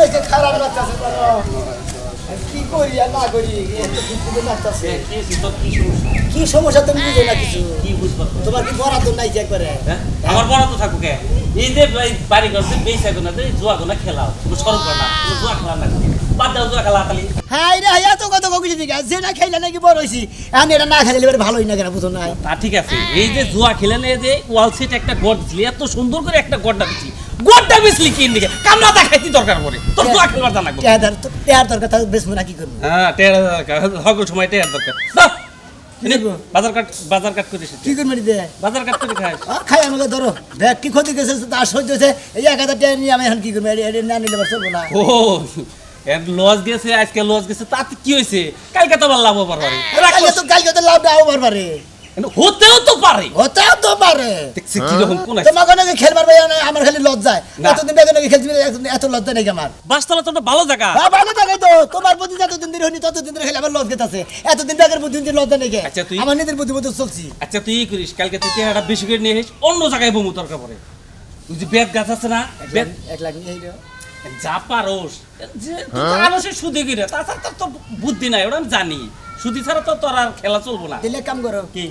হয়েছে খারাপ লাগতেছে কি করি আর না করি লাগতেছে কি সমস্যা তুমি বুঝো না কিছু তোমার কি বরাদ্দ নাই যে একবারে আমার বরাদ্দ থাকো কে এই যে বাড়ি করছে বেশি না জুয়া গোনা খেলাও সরব কর না জুয়া খেলা না বাদ দাও জুয়া খেলা খালি হ্যাঁ রে এত কত কইছি ঠিক আছে না খাইলে নাকি বড় হইছি আমি এটা না খাইলে এবারে ভালোই না কেন বুঝো না তা ঠিক আছে এই যে জুয়া খেলেন এই যে ওয়াল সিট একটা গড দিলি এত সুন্দর করে একটা গডটা দিছি গডটা বেশলি কি দিকে কামলা দেখাইতি দরকার পড়ে তোর জুয়া খেলবার জানা টেয়ার দরকার তাহলে বেশমু না কি করব হ্যাঁ টেয়ার দরকার হগল সময় টেয়ার দরকার বাজার কাট করে কি করব রে বাজার কাট করে খাস খাই আমাকে ধরো দেখ কি ক্ষতি গেছে তার সহ্য হচ্ছে এই 1000 টাকা নিয়ে আমি এখন কি করব এটা না নিলে চলবো না ও এর লস গেছে আজকে লস গেছে তাতে কি হইছে কালকে তো লাভ হবার পারে কালকে তো লাভ দাও পারবারে হতেও তো পারে দেখছি কি রকম কোন আছে তোমাকে নাকি খেলবার ভাই আমার খালি লজ্জায় এতদিন আগে নাকি খেলছি এত লজ্জা নেই আমার বাসতলা তো ভালো জায়গা হ্যাঁ ভালো জায়গা তো তোমার প্রতি যতদিন ধরে হইনি ততদিন ধরে খেলে আমার লজ্জা আছে এতদিন আগের প্রতি লজ্জা নেই আচ্ছা তুই আমার নিজের প্রতি চলছি আচ্ছা তুই কি করিস কালকে তুই একটা বেশি করে নিয়ে এসে অন্য জায়গায় বমু তরকা পড়ে তুই যে বেদ গাছ আছে না বেদ 1 লাখ নিয়ে আইলো যা পারোস যে আলসে সুদি গিরে তাছাড়া তো বুদ্ধি নাই ওটা আমি জানি সুদি ছাড়া তো তোর আর খেলা চলবো না দিলে কাম করো কি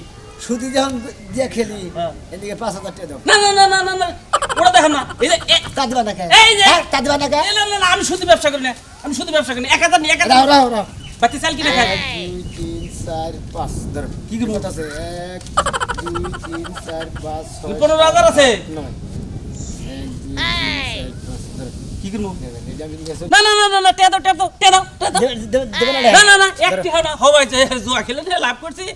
সুদি যখন দিয়ে খেলি এদিকে 5000 টাকা দাও না না না না না ওটা দেখেন না এই যে কাঁদবা না এই যে কাঁদবা না না না আমি সুদি ব্যবসা করি না আমি সুদি ব্যবসা করি না 1000 নি 1000 রাও বাতি চাল কি দেখায় 2 3 4 5 ধর কি কি মত আছে 1 2 3 4 5 6 15000 আছে 9 কি করব না না না না তে দাও না না না একটি হাওড়া হওয়াই যে জুয়া খেলে লাভ করছি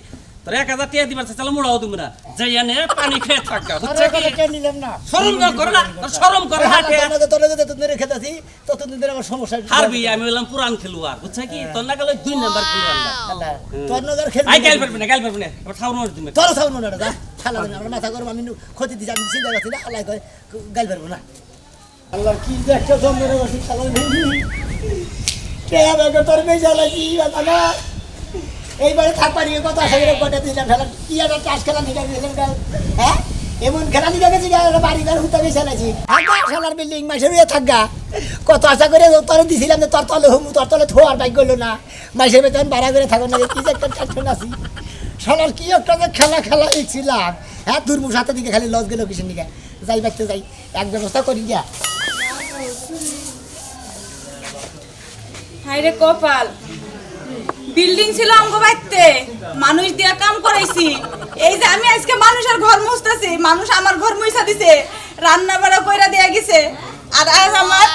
তোর 1000 টাকা দিবার চল মুড়াও তুমি না যাইয়া নে পানি খেয়ে থাকা বুঝছ কি আরে নিলাম না শরম করে না শরম করে হাতে তোর যত ধরে খেতাছি ততদিন ধরে আমার সমস্যা হারবি আমি বললাম পুরান খেলোয়াড় বুঝছ কি তোর না গেলে 2 নাম্বার খেলোয়াড় না তোর নগর খেল আই গাল পারবি না এবার ছাউন মার দিমে তোর ছাউন না দা খালা না আমার মাথা গরম আমি ক্ষতি দিছি আমি চিন্তা করছি না আল্লাহ কয় গাল পারবো না আল্লাহ কি দেখছো তোমরা বসে খালা নেই কে হবে তোর মেজা লাগি বাবা এইবারে থাকবার নিয়ে কত আশা করে কটা দিলাম খেলা কি একটা চাষ খেলা নিয়ে গেছিলাম হ্যাঁ এমন খেলা নিয়ে গেছি বাড়িঘর হুতা বেছে নাছি আগা শালার বিল্ডিং মাসের থাকা কত আশা করে তোর দিছিলাম যে তোর তলে হুমু তোর তলে থোয়ার বাইক গেলো না মাসের বেতন ভাড়া করে থাকো না কি যে একটা টেনশন আছি শালার কি একটা যে খেলা দেখছিলাম হ্যাঁ দুর্মুষ হাতের দিকে খালি লস গেল কিসের দিকে যাই বাইতে যাই এক ব্যবস্থা করি গিয়া হায়রে কপাল বিল্ডিং ছিল আমগো বাইতে মানুষ দিয়া কাম করাইছি এই যে আমি আজকে মানুষের ঘর মুছতেছি মানুষ আমার ঘর মুছা দিছে রান্না বাড়া কইরা দিয়া গেছে আর আজ আমার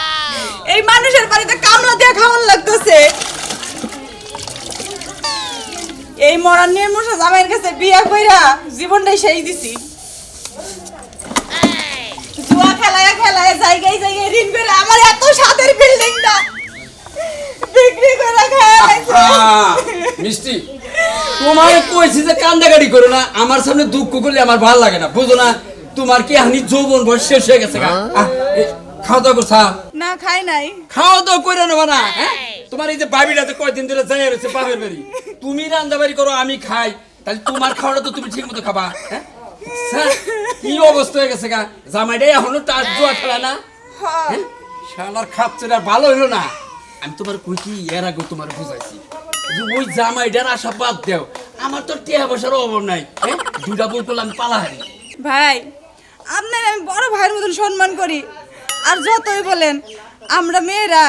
এই মানুষের বাড়িতে কামলা দিয়া খাওয়ান লাগতেছে এই মরার নিয়ে মুছা জামাইয়ের কাছে বিয়া কইরা জীবনটাই সেই দিছি জুয়া খেলায় জায়গায় ঋণ করে আমার এত সাদের বিল্ডিংটা বিক্রি করে মিষ্টি তোমার কইছি যে কান্দাকাটি করো না আমার সামনে দুঃখ করলে আমার ভালো লাগে না বুঝো না তোমার কি হানি যৌবন বয়স শেষ হয়ে গেছে খাওয়া দাওয়া করছা না খাই নাই খাওয়া দাওয়া করে নেবা না তোমার এই যে বাবিটাতে কয়দিন ধরে যাই রয়েছে বাপের বাড়ি তুমি রান্না বাড়ি করো আমি খাই তাহলে তোমার খাওয়াটা তো তুমি ঠিক মতো খাবা কি অবস্থা হয়ে গেছে গা জামাইটাই এখনো তার জুয়া খেলা না শালার খাচ্ছে না ভালো হইলো না আমি তোমার কই কি এর আগে তোমার বুঝাইছি যে ওই জামাইটার আশা বাদ দেও আমার তো টিয়া পয়সার অভাব নাই দুইটা বউ করলে আমি পালা হারি ভাই আপনার আমি বড় ভাইয়ের মতন সম্মান করি আর যতই বলেন আমরা মেয়েরা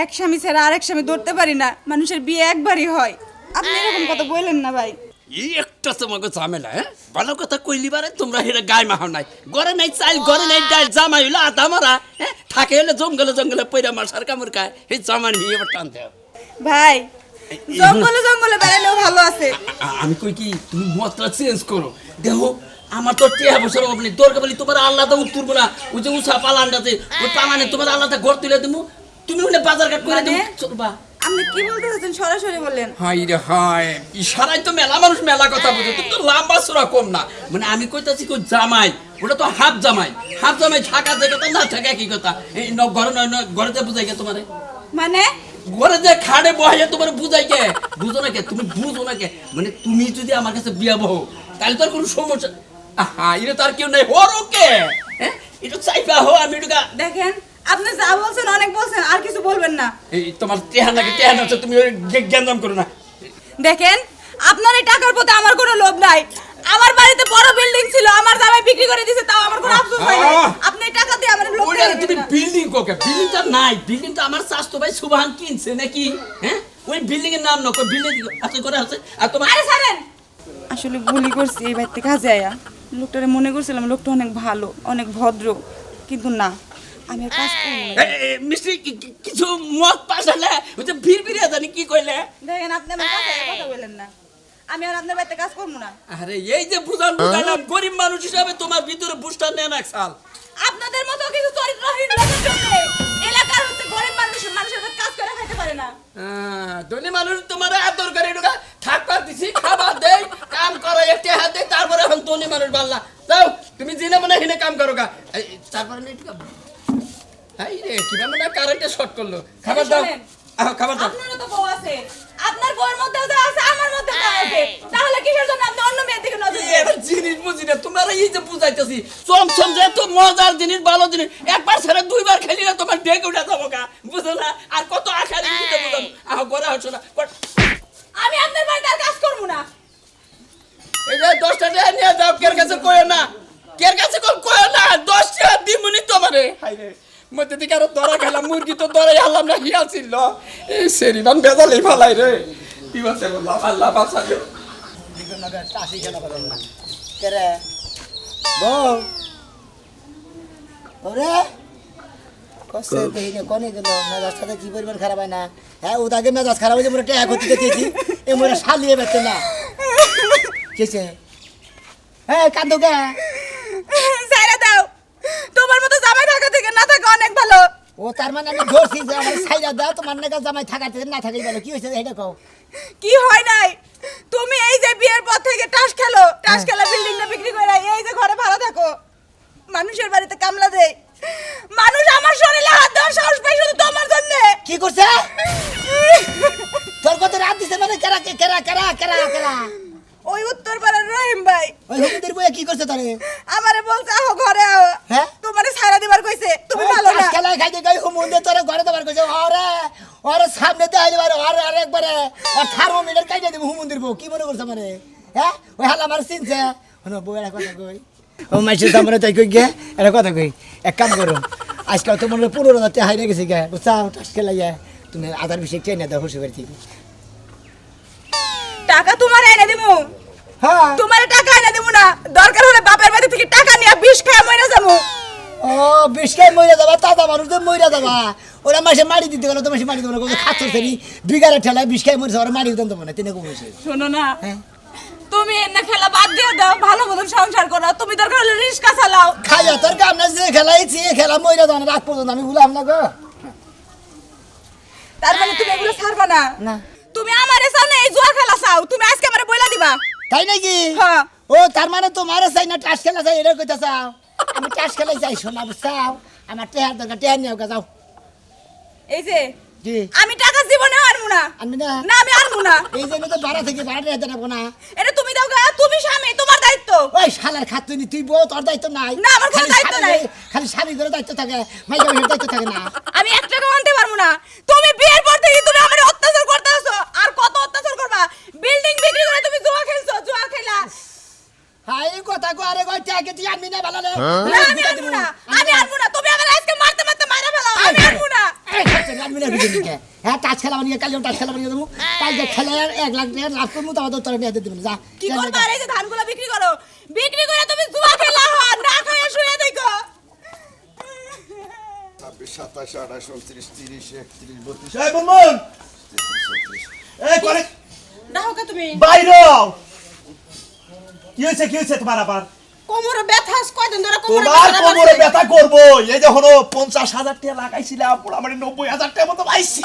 এক স্বামী ছাড়া আরেক স্বামী ধরতে পারি না মানুষের বিয়ে একবারই হয় আপনি এরকম কথা বললেন না ভাই এই একটা তোমাকে ঝামেলা ভালো কথা কইলি বারে তোমরা হেরে গায়ে মাহ নাই ঘরে নাই চাইল ঘরে নাই ডাল জামাই হইলো আধা মারা থাকে হলে জঙ্গলে পয়রা মাসার কামড় খায় এই জামাই নিয়ে এবার টানতে হবে ভাই জঙ্গলে বেড়ালেও ভালো আছে আমি কই কি তুমি মতটা চেঞ্জ করো দেখো আমার তো টিয়া বছর অভাব নেই দরকার বলি তোমার আল্লাহটা উত্তরবো না ওই যে উষা পালানটাতে ওই পালানে তোমার আল্লাহটা ঘর তুলে দেবো তুমি ওখানে বাজার ঘাট করে দেবো চলবা আপনি কি বলতে চাচ্ছেন সরাসরি বলেন হাই রে হাই ইশারায় তো মেলা মানুষ মেলা কথা বুঝে তুমি তো লম্বা সুরা কম না মানে আমি কইতাছি কই জামাই ওটা তো হাফ জামাই থাকা যায় কথা না থাকা কি কথা এই ঘরে বুঝাই গে তোমারে মানে ঘরে যে খাড়ে বহাইয়া তোমার বুঝাই গে বুঝো না কে তুমি বুঝো না কে মানে তুমি যদি আমার কাছে বিয়া বহ তাহলে তোর কোনো সমস্যা আহা এটা তার কেউ নাই হর ওকে এটা চাইবা হো আমি এটা দেখেন আপনি যা বলছেন অনেক বলছেন, আর কিছু বলবেন না। এই তোমার টেহা নাকি টেহা না, তুমি ওই জ্ঞানজাম করো না। দেখেন, আপনার এই টাকার প্রতি আমার কোনো লোভ নাই। আমার বাড়িতে বড় বিল্ডিং ছিল, আমার জামাই বিক্রি করে দিয়েছে, তাও আমার কোনো আফসোস হয় না। আপনি এই টাকা দিয়ে আমার লোভ ওইটা দেখাবেন তুমি না। বিল্ডিং কোকে, বিল্ডিংটা নাই, বিল্ডিংটা আমার স্বাস্থ্য ভাই সুবহান কিনছে নাকি, হ্যাঁ? ওই বিল্ডিং এর নাম না, ওই বিল্ডিং আছে করে আছে। আর তোমার আরে ছাড়েন, আসলে ভুলই করছি এই বাড়িতে কাজে আয়া। লোকটারে মনে করছিলাম লোকটা অনেক ভালো, অনেক ভদ্র, কিন্তু না, আমি আর কাজ করব না। মিস্ত্রি কিছু মদ পাশালে ওই যে ভিড় জানি কি কইলে। দেখেন, আপনি আমার কাছে কথা বলেন না, আমি আর আপনার বাড়িতে কাজ করব না। আরে এই যে বুঝালাম গরিব মানুষ হিসাবে তোমার ভিতরে বুঝটা নেন এক সাল। আপনাদের মতো কিছু চরিত্রহীন লোকের জন্য এলাকার হচ্ছে গরিব মানুষের কাজ করে খাইতে পারে না। ধনী মানুষ তোমার আদর করে ঢুকা থাকবার দিছি, খাবার দেই, কাম করো, একটি হাত দেই, তারপরে এখন ধনী মানুষ বাল্লা যাও তুমি জিনে মনে হিনে কাম করো গা। তারপরে নেই এই রে কিভাবে না কারেন্টে শর্ট করলো। খাবার দাও, খাবার দাও। আপনারও তো বউ আছে, আপনার বউর মধ্যেও যা আছে আমার মধ্যেও তা আছে, তাহলে কিসের জন্য আপনি অন্য মেয়ের দিকে নজর দেন? এটা জিনিস বুঝি না, তোমার এই যে বুঝাইতেছি চমচম যে তো মজার জিনিস, ভালো জিনিস, একবার ছেড়ে দুইবার খেলি না তোমার ডেকে উঠে যাবো গা, বুঝো না? আর কত আশা দিতে বুঝাবো, ঘরে হচ্ছে না। আমি আপনার বাড়িতে আর কাজ করবো না। এই যে 10 টাকা নিয়ে যাও, কের কাছে কইও না, কের কাছে কইও না, 10 টাকা দিমুনি তোমারে। হাই রে মধ্যে দিকে আরো ধরা খেলাম, মুরগি তো ধরাই হারলাম না, হিয়া ছিল এই সেরিবান বেজালেই ফালাই রে। কি বলছে বললাম, আল্লাহ বাঁচাবে। চাষি খেলা পারেন না কেরে বউ ওরে কষ্ট দেখি না কনে গেল মেজাজ সাথে কি পরিমাণ খারাপ হয় না। হ্যাঁ ও তাকে মেজাজ খারাপ হয়েছে মোটা ট্যাগ হতে চেয়েছি এ মোটা শালিয়ে বেড়ছে না কেছে। হ্যাঁ কান্দো কে ছেড়ে দাও, তোমার মতো জামাই থাকা থেকে না থাকা অনেক ভালো। ও তার মানে আমি ধরছি যে আমার সাইরা দাও তোমার নাকি জামাই থাকাতে না থাকাই ভালো। কি হয়েছে এটা কও। কি হয় নাই, তুমি এই যে বিয়ের পর থেকে টাস খেলো, টাস খেলা বিল্ডিংটা বিক্রি করে এই যে ঘরে ভাড়া থাকো, মানুষের বাড়িতে কামলা দেয়, মানুষ আমার শরীরে হাত দেওয়ার সাহস পায় শুধু তোমার জন্য। কি করছে তোর কত রাত দিছে মানে কেরা কেরা কেরা কেরা কেরা ওই উত্তর পাড়ার রহিম ভাই ওই হুকুমদের বইয়া কি করছে তোরে। আমারে বলছে আহো ঘরে আহো, হ্যাঁ তোমারে ছাইরা দিবার কইছে, তুমি ভালো না। খেলা খাইতে গাই হুমুন্দে তোরে ঘরে দেবার কইছে। ওরে ওরে সামনে দে আইলে বারে ওরে আরেকবারে আর থার্মোমিটার কাইতে দেব হুমুন্দির বউ। কি মনে করছ মানে হ্যাঁ ওই হালা আমার চিনছে হনো বউ এর কথা কই ও মাইছে সামনে তাই কই গে এর কথা কই এক কাম করো আজকাল তো মনে 15,000 টাকা হাইরে গেছে গে বুঝছাও টাস খেলাইয়া তুমি আধার বিষয় ট্রেনে দাও খুশি করে থেকে। টাকা তোমার এনে দেবো, হ্যাঁ তোমার টাকা এনে দেবো না, দরকার হলে বাপের বাড়ি থেকে টাকা নিয়ে বিষ খায় মরে যাবো। ও বিষকায় মইরা যাবা তাজা মানুষ তো মইরা যাবা। ওরা মাসে মারি দিতে গেল তো মাসে মারি দেবো না কোনো খাচ্ছ সেরি বিঘারে ঠেলায় বিষকায় মরে যাওয়ার মারি দিতে দেবো না তিনে কমেছে। শোনো না, হ্যাঁ তুমি এনে খেলা বাদ দিয়ে দাও, ভালো মতন সংসার করো, তুমি দরকার হলে রিস্কা চালাও। খাইয়া তোর কাম না যে খেলাইছি এ খেলা মইরা যাও না রাত পর্যন্ত আমি ভুলাম না গো। তার মানে তুমি এগুলো ছাড়বা না? না তুমি আমারে চাও না, এই জুয়া খেলা চাও, তুমি আজকে আমারে বইলা দিবা। তাই নাকি? হ্যাঁ। ও তার মানে তোমার চাই না টাস খেলা চাই এটা কইতা চাও। আমি টাস খেলাই চাই শোনা বুঝছাও আমার টেহার দরকার টেহার নিয়ে যাও। এই যে জি আমি টাকা জীবনে আনবো না, আমি না না আমি আনবো না। এই জন্য তো ভাড়া থেকে ভাড়া নিয়ে দেবো না। এটা তুমি দাও গা, তুমি স্বামী, তোমার দায়িত্ব। ওই শালার খাত তুই তুই বউ তোর দায়িত্ব নাই। না, আমার কোনো খালি দায়িত্ব স্বামী নাই। খালি স্বামী করে দায়িত্ব থাকে মাইকা মাইয়ের দায়িত্ব থাকে না। আমি 1 টাকাও আনতে পারবো না। তুমি বিয়ের পর থেকে তুমি আমারে অত্যাচার করতে আসো, আর কত অত্যাচার করবা? বিল্ডিং বিক্রি করে তুমি জুয়া খেলছো, জুয়া খেলা। হাই কথা কো আরে কই টাকে তুই আনবি না ভালো রে। না আমি আনবো না, আমি আনবো না, তুমি আমারে আজকে মারতে মারতে মারা ফেলো, আমি আনবো না। এই খাচ্ছে আনবি না বিজে কে হ্যাঁ টাচ খেলা বানিয়ে কাল টাচ খেলা বানিয়ে দেবো কাল যে খেলা 1 লাখ টাকা লাভ করবো তো তোর নিয়ে দিতে যা। কি করবা? আর এই যে ধানগুলো বিক্রি করো, বিক্রি করে তুমি জুয়া খেলা হন, না খায়া শুয়ে দেখো। 26, 27, 28, 29, 30, 31, 32, এই বলমন এই করে দেখো কা তুমি বাইরে কি হয়েছে তোমার আবার কোমরে ব্যথা, কয়দিন ধরে তোমার কোমরে ব্যথা করবো। এই যে হলো 50,000 টাকা লাগাইছিলাম মোটামুটি 90,000 টাকা মতো পাইছি।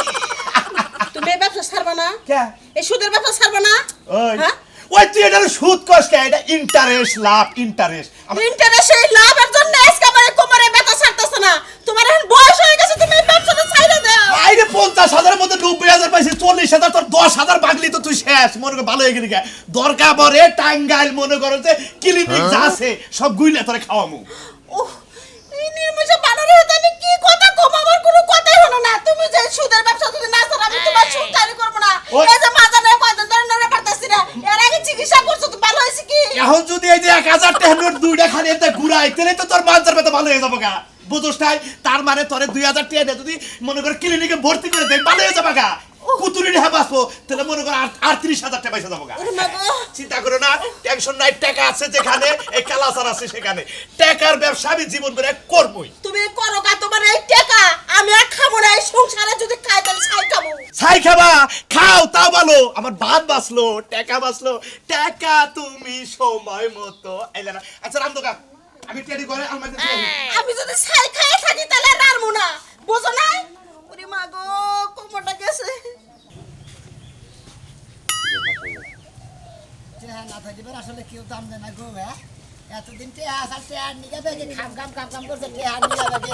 তুমি এই ব্যবসা ছাড়বা না? কে এই সুদের ব্যবসা ছাড়বা না? ওই হ্যাঁ? ওই তুই এটা সুদ কস কে? এটা ইন্টারেস্ট লাভ ইন্টারেস্ট। ইন্টারেস্টে লাভের জন্য আজকে আমার কোমরে ব্যথা ছাড়তেছ না। তোমার এখন বয়স হয়ে গেছে, তুমি এই ব্যবসাটা ছাইড়া দাও। আইরে 50,000 এর মধ্যে 90,000 পাইছি, 40,000 তোর 10,000 বাগলি তো তুই শেষ। মনে করে ভালো হয়ে গেলি গে। দরকার পড়ে টাঙ্গাইল মনে করো যে ক্লিনিক যা আছে সব গুইলে তোরে খাওয়ামু। ওহ, এই নির্মুষে বানরের হাতে আমি কি কথা কমা এই সুদের ব্যবসা যদি না ছাড় আমি তোমার সুদ চালু করব না ওই- এই যে মাজা নেই কয়দিন ধরে নড়ে পারতাছি না এর আগে চিকিৎসা করছো তো ভালো হয়েছে কি এখন যদি এই যে 1000 টাকা নোট দুইটা খালি এতে ঘুরাই তাহলে তো তোর মানজার ব্যথা ভালো হয়ে যাবো গা বুঝোস তাই তার মানে তোরে 2000 টাকা দিয়ে যদি মনে কর ক্লিনিকে ভর্তি করে দেয় ভালো হয়ে যাবো গা কুতুরি রেহা বাঁচবো তাহলে মনে কর আর 30,000 টাকা পয়সা যাবো গা ওরে মা গো চিন্তা করো না টেনশন নাই টাকা আছে যেখানে এই কালাচার আছে সেখানে টাকার ব্যবসা আমি জীবন করে করবই তুমি করো কা তোমার এই টাকা আমি আর খাবো না এই সংসারে যদি খাই তাহলে ছাই খাবো ছাই খাবা খাও তাও ভালো আমার ভাত বাঁচলো টাকা তুমি সময় মতো আইলা না আচ্ছা রামদোকা আমি টেডি করে আলমারিতে দিয়ে আসি। আমি যদি ছাই খাই থাকি তাহলে রারমু না বুঝো না ওরে মা গো কোমরটা গেছে না থাকিবে আসলে কেউ দাম দেয় না গো হ্যাঁ এতদিন টেহা আসার টেহা নিয়ে ব্যাগে খাম করছে টেহা নিয়ে ব্যাগে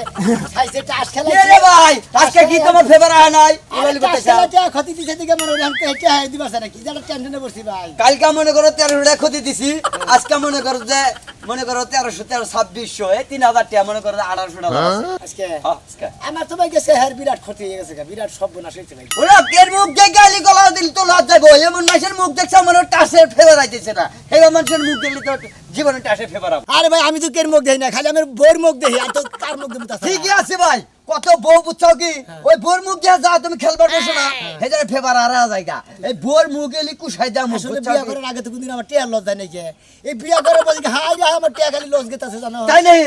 খাইছে টাস খেলা রে ভাই আজকে কি তোমার ফেভার হয় নাই মোবাইল করতে চাও ক্ষতি দিছে দিকে মনে হয় আমাকে টেহা দিবাছে না কি জানা টেনশনে পড়ছি ভাই কালকে মনে করো 13 টাকা ক্ষতি দিছি আজকে মনে করো যে মনে করো 1300 2600 এই 3000 টাকা মনে করো 1800 টাকা আজকে আজকে আমার তো ভাই গেছে হ্যার বিরাট ক্ষতি হয়ে গেছে বিরাট সর্বনাশ হয়েছে ভাই ওরা কের মুখ দিয়ে গালি গলা দিল তো লজ্জা গো এমন মানুষের মুখ দেখছ মনে টাসের ফেভার আইতেছে না এই মানুষের মুখ দেখলে তো জীবনে টাসের ফেভার হবে আরে ভাই আমি তো কের মুখ দেই না খালি আমার বোর মুখ দেই আর তো কার মুখ দেব তা ঠিকই আছে ভাই কত বউ বুঝছো কি ওই বোর মুখ দিয়ে যা তুমি খেলবার বসো না হেজারে ফেভার আর জায়গা এই বোর মুখ এলি কুশাই দাম আসলে বিয়া করার আগে তো কোনদিন আমার টিয়ার লজ্জা নেই কে এই বিয়া করার পর হাই রে আমার টিয়া খালি লজ গেতাছে জানো তাই নেই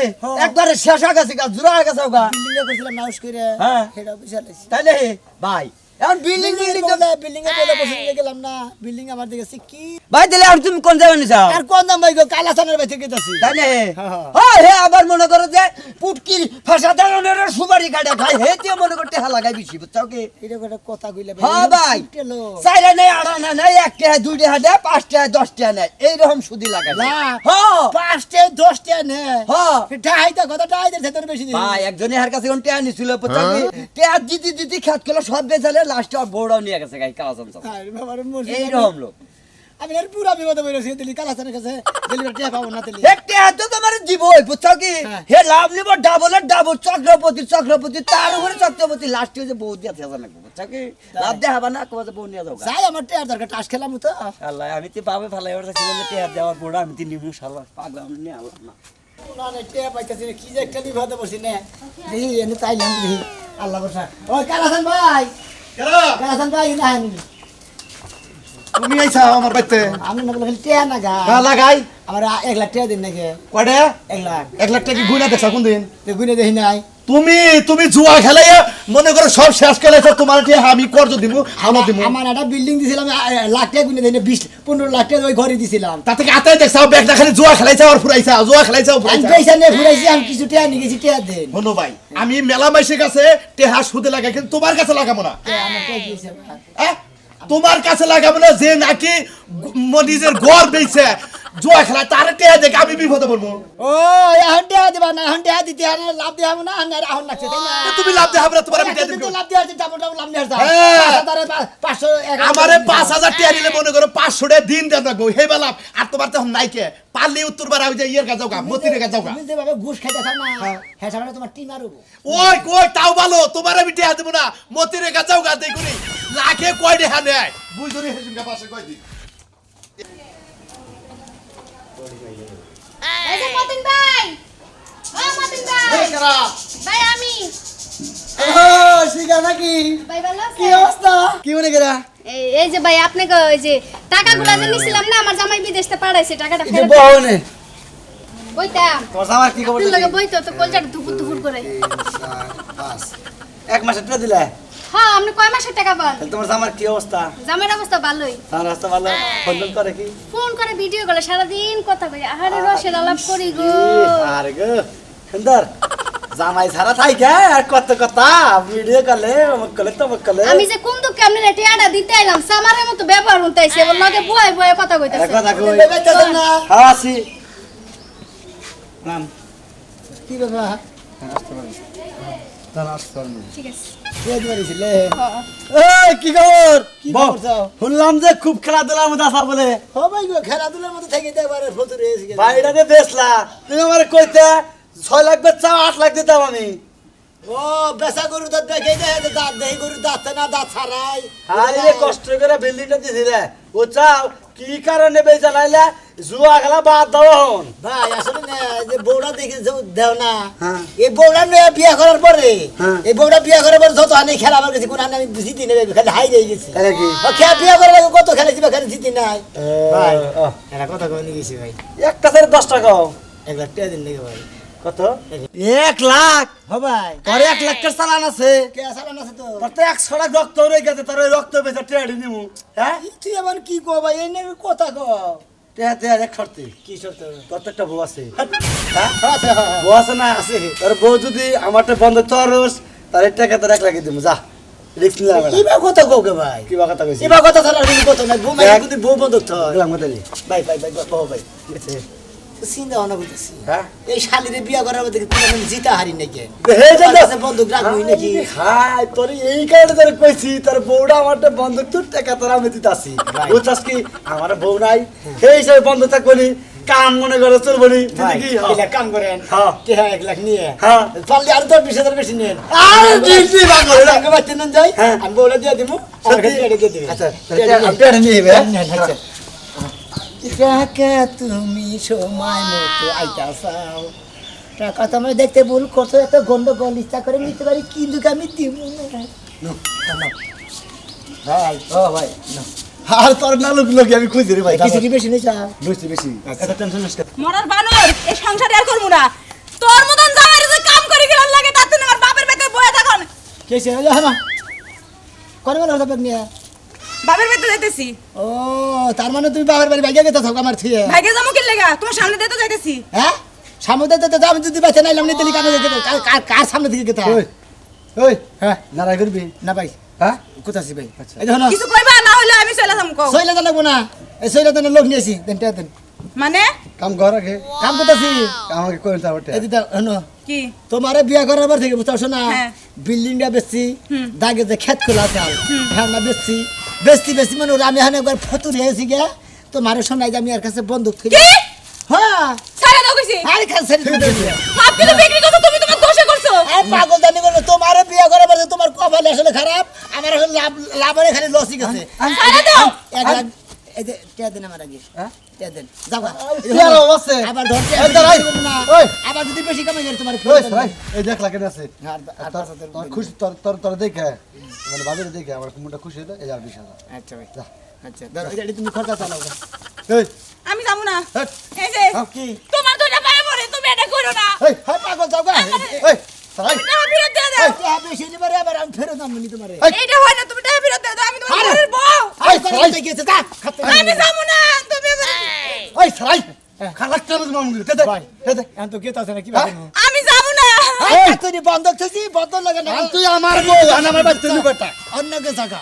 একবারে শেষ হয়ে গেছে গা জুড়া হয়ে গেছে গা বিল্ডিং এ কইছিলাম নাউস কইরে হ্যাঁ। সেটা বিশাল হইছে তাই নেই ভাই এখন বিল্ডিং বিল্ডিং বিল্ডিং এ বলে বসে গেলাম না বিল্ডিং আমার দিকে কি ভাই দিলে আর তুমি কোন জায়গায় যাও আর কোন দাম ভাই গো কালাসানের বাইতে গেতাছি তাই নেই হ্যাঁ। হ্যাঁ হে আবার মনে করো যে পুটকির ফাঁসা দাঁড়ানোর সুপারি কাটা খাই হে দিয়ে মনে করতে হা লাগাই বেশি বুঝছো কি এটা একটা কথা কইলে হ্যাঁ ভাই টেলো চাইরা নেই আড়া না নেই 1 টাকা 2 টাকা দেয় 5 টাকা 10 টাকা নেয় এইরকম সুদি লাগাই না হ্যাঁ 5 10 টা নে হ্যাঁ ঢাইটা কথা ঢাইদের ভেতর বেশি দিন ভাই একজনের হার কাছে কোন টেয়া নিছিল বুঝছো কি টেয়া দিদি খেত করলো সব বেচালে লাস্টে আর বড়াও নিয়ে গেছে গাই কালা চমচম আরে বাবা রে মরছি এইরকম লোক আমি এর পুরা বিপদে পড়েছি দিলি কালাসানের কাছে ডেলিভারি টিয়া পাবো না তেলি একটা এত তোমার দিবই বুঝছো কি হে লাভ নিব ডাবলের ডাবল চক্রপতি তার উপরে চক্রপতি লাস্টে যে বউ দিয়া থাকা লাগবে বুঝছো কি লাভ দেয়া হবে না কোজে বউ নিয়ে যাও যাই আমার টিয়ার দরকার টাস খেলাম তো আল্লাহ আমি তো পাবে ফেলাই ওর কাছে যে টেয়া দেওয়ার বড় আমি তো নিমু শালা পাগলা আমি নিয়ে আলাম না না না টিয়া পাইতাছি না কি যে একটা বিপদে পড়ছি না দেখি এনে তাইলাম দেখি আল্লাহ বসা ওই কালাসান ভাই কেরা কালাসান ভাই না তুমি আইছা আমার বাইতে আমি না বলে টিয়া না গা না লাগাই আমার 1 লাখ টাকা দিন নাকি কয়টা 1 লাখ 1 লাখ টাকা কি গুণা দেখছ কোন দিন দেখুন দেখি নাই তুমি জুয়া খেলাইয়া মনে করো সব শেষ খেলাইছ তোমার কি আমি কর্জ দিমু হামা দিমু আমার একটা বিল্ডিং দিছিলাম লাখ টাকা গুনে দেই 20-15 লাখ টাকা ওই ঘরে দিছিলাম তা থেকে আতাই দেখছ ব্যাগটা খালি জুয়া খেলাইছ আর ফুরাইছ জুয়া খেলাইছ আমি ফুরাইছ পয়সা নিয়ে ঘুরাইছি আমি কিছু টাকা নিয়ে গেছি টাকা দেন হনো ভাই আমি মেলা মাইসের কাছে টেহা সুদে লাগাই কিন্তু তোমার কাছে লাগাবো না আমার টাকা দিয়েছে হ্যাঁ? তোমার কাছে লাগাবো না যে নাকি নিজের ঘর বেইছে জুয়া খেলা তার টেহা দেখে আমি বিপদে পড়বো ও এখন টাকা দিবা না এখন টাকা দিতে আর লাভ দেওয়া হবে না আর এখন লাগছে তাই না তুমি লাভ দেখাবো না তোমার আমি টেহা কিন্তু দিব লাভ দেওয়া আছে ডাবল লাভ নেওয়া যায় হ্যাঁ। 500 আমারে 5000 টাকা দিলে মনে করো 500 টাকা দিন দেন রাখবো হে বেলা আর তোমার তখন নাই কে পারলে উত্তর বার আমি যে ইয়ের কাছে যাও মতির কাছে যাও তুমি যেভাবে ঘুষ খাইতে থাক না হ্যাঁ সামনে তোমার টিম আর ওই কই তাও ভালো তোমার আমি টাকা দেব না মতির কাছে যাও গা দেখুনি লাখে কয় টাকা নেয় বুঝুনি হেসুন পাশে কয় দিন এই যে মতিন ভাই ও মতিন ভাই ভাই আমি ও শিখা নাকি ভাই ভালো আছে কি অবস্থা কি মনে করা এই যে ভাই আপনাকে ওই যে টাকাগুলো যে নিছিলাম না আমার জামাই বিদেশ থেকে পাঠাইছে টাকাটা যে ফেরত বহনে বইতাম তোমার আমার কি খবর তুই লাগে বইতো তো কলজাটা দুপুর দুপুর করে 1 মাসের টাকা দিলে হ্যাঁ আপনি কয় মাসের টাকা পান তাহলে তোমার আমার কি অবস্থা জামাইয়ের অবস্থা ভালোই আমার রাস্তা ভালো ফোন করে কি ফোন করে ভিডিও কলে সারাদিন কথা কই আহারে রসের আলাপ করি গো আরে গো সুন্দর জামাই ছাড়া থাইকে আর কত কথা ভিডিও কলে অমুক কলে তমুক কলে আমি যে কোন দুঃখে আপনি রেটিয়াটা দিতে আইলাম সামারের মতো ব্যবহার উনতাইছে ওর লগে বয়ে বয়ে কথা কইতাছে কথা কই বেবেতেছেন না হ্যাঁ আসি নাম কি বাবা ঠিক আছে কে দিবারিছিলে হ্যাঁ এই কি খবর কি বল। খবর চাও শুনলাম যে খুব খেলাধুলার মধ্যে আসা বলে সবাই গো খেলাধুলার মধ্যে থেকে দেয় বারে ফতুর হয়ে গেছে ভাইটাকে বেচলা তুমি আমার কইতে 6 লাখ বেচা 8 লাখ দিতাম আমি ও বেসা গরু তো দেখে দেখে দাঁত দেখে গরু দাঁত না দাঁত ছাড়াই আরে কষ্ট করে বিল্ডিংটা দিছিলে ও চাও কি কারণে বেচা নাইলা জুয়া খেলা বাদ দাও হন ভাই আসলে না যে বউটা দেখে দেও না হ্যাঁ। এই বউটা নিয়ে বিয়ে করার পরে হ্যাঁ। এই বউটা বিয়ে করার পরে যত হানি খেলা আমার কাছে কোন হানি আমি জিতি নেবে খালি হাই রয়ে গেছি তাই নাকি? ও খেয়া বিয়ে করার আগে কত খেলেছি বা খালি জিতি নাই ভাই ও। এটা কথা কই নিয়ে গেছি ভাই একটা ছেড়ে 10 টাকা 1 লাখ টাকা দিন লেগে ভাই কত 1 লাখ হ ভাই তোর 1 লাখের চালান আছে কে আসালান আছে তো তোর তো 100 টাকা রক্ত রয়ে গেছে তোর ওই রক্ত বেচা ট্রেডি নিমু হ্যাঁ তুই আবার কি কো ভাই এই নিয়ে কথা কো তে এক শর্তে কি শর্ত তোর তো একটা বউ আছে আচ্ছা বউ আছে না আছে তোর বউ যদি আমারটা বন্ধ তরস তাহলে টাকা তোর 1 লাখ দিমু যা রিস্ক নিলা কি বা কথা কো কে ভাই কি বা কথা কইছি এবার কথা ছাড়া আর কোনো কথা নাই বউ মাই কিন্তু বউ বন্ধ তো গেলাম মতালি ভাই ভাই ভাই বাবা ভাই চিন্তা ভাবনা করতেছি হ্যাঁ এই শালিরে বিয়া করার মধ্যে তুই আমি জিতা হারি নাকি হে যা আছে বন্দুক রাখবি নাকি হাই তোর এই কারণে তোর কইছি তোর বউটা আমারটা বন্ধ তোর টাকা তোর আমি দিতাছি বুঝছস কি আমার বউ নাই সেই হিসাবে বন্ধ থাকবি কাম মনে করে চলবি ভাই কি এলা কাম করেন হ্যাঁ। কে 1 লাখ নিয়ে হ্যাঁ। পারলে আর 10,000 বেশি নেন আর দিছি বাগল টাকা বাঁচতে নেন যাই হ্যাঁ। আমি বলে দিয়ে দিমু আমার কাছে এটা দিয়ে দিবেন আচ্ছা আপনি নিবে আচ্ছা টাকা তুমি সময় মতো আইতা চাও টাকা তুমি দেখতে ভুল করছো এত গন্ডগোল ইচ্ছা করে নিতে পারি কিন্তু আমি দিব না ভাই ও ভাই আর তোর নালুক লোক আমি খুঁজি রে ভাই কিছু কি বেশি নেই চা বুঝছি বেশি এত টেনশন নিস মরার বানর এই সংসারে আর করবো না তোর মতন জামাইরে যে কাম করে গেলাম লাগে তার জন্য আমার বাপের বাড়িতে বয়ে থাকুন কেসে না কোন বেলা হতে নিয়ে বাপের বাড়িতে যাইতেছি ও তার মানে তুমি বাবার বাড়ি ভাইয়া গেতে থাকো আমার থিয়ে ভাইকে যাবো কি লেগা তোমার সামনে দিয়ে তো যাইতেছি হ্যাঁ সামনে তো আমি যদি বাইতে নাইলাম নিতে কানে যেতে কার সামনে থেকে গেতে ওই ওই হ্যাঁ নারাই করবি না ভাই হ্যাঁ কোথা আছি ভাই এই দেখো না কিছু কইবা না হলে আমি চলে যাবো কও সইলা তো লাগবো না এই সইলা তো লোক নিয়েছি দেন টা দেন মানে কাম ঘর আগে কাম করতেছি আমাকে কই তা বটে এই দিদা হনো কি তোমারে বিয়া করার পর থেকে বুঝছো না হ্যাঁ। বিল্ডিংটা বেচছি দাগে যে ক্ষেত খোলা চাল হ্যাঁ না বেচছি বেচছি মানে ওরা আমি এখন একবার ফতুর হয়েছি গে তোমারে শোনাই যে আমি আর কাছে বন্দুক থেকে কি হ্যাঁ ছাড়া দাও কইছি আরে কাছে ছেড়ে দিতে মাপ কিন্তু বিক্রি করছো তুমি তোমার দোষে করছো পাগল জানি করবে তোমারে বিয়া করার পর তোমার কপাল আসলে খারাপ আমার আসলে লাভের খালি লসই গেছে ছাড়া দাও 1 লাখ এই যে টিয়া দেন আমার আগে হ্যাঁ? টিয়া দেন যাবা টিয়ার অবস্থা। আবার ধরতে এই দাঁড়াই। ওই। আবার যদি বেশি কামাই করে তোমার ওই ভাই এই দেখ লাগে আছে আর তোর খুশি তোর দেখে মানে বাজারে দেখে আমার কুমুটা খুশি হলো এই আর 20,000 আচ্ছা ভাই আচ্ছা দাও এটা তুমি খরচা চালাও এই আমি যাবো না হ্যাট। এই যে কি তোমার দুইটা পায়ে পড়ে তুমি এটা করো না এই হ্যাঁ পাগল যাও গা এই সারাই টাকা ফেরত দিয়ে দাও টিয়া বেশি নিবারে আবার আমি ফেরত দাম নি তোমারে এইটা হয় না তুমি টাকা ফেরত দিয়ে দাও আমি তোমার ঘরের বউ আই করে গেছে তা খাতে আমি যাবো না তুমি ওই সারাই খালাক চামচ মামু দে দে ভাই দে এখন তো কেতা আছে না কি ভাবে আমি যাবো না তুই বন্ধ থেছি বন্ধ লাগে না তুই আমার বউ আর আমার বাচ্চা তুই বেটা অন্য কে জায়গা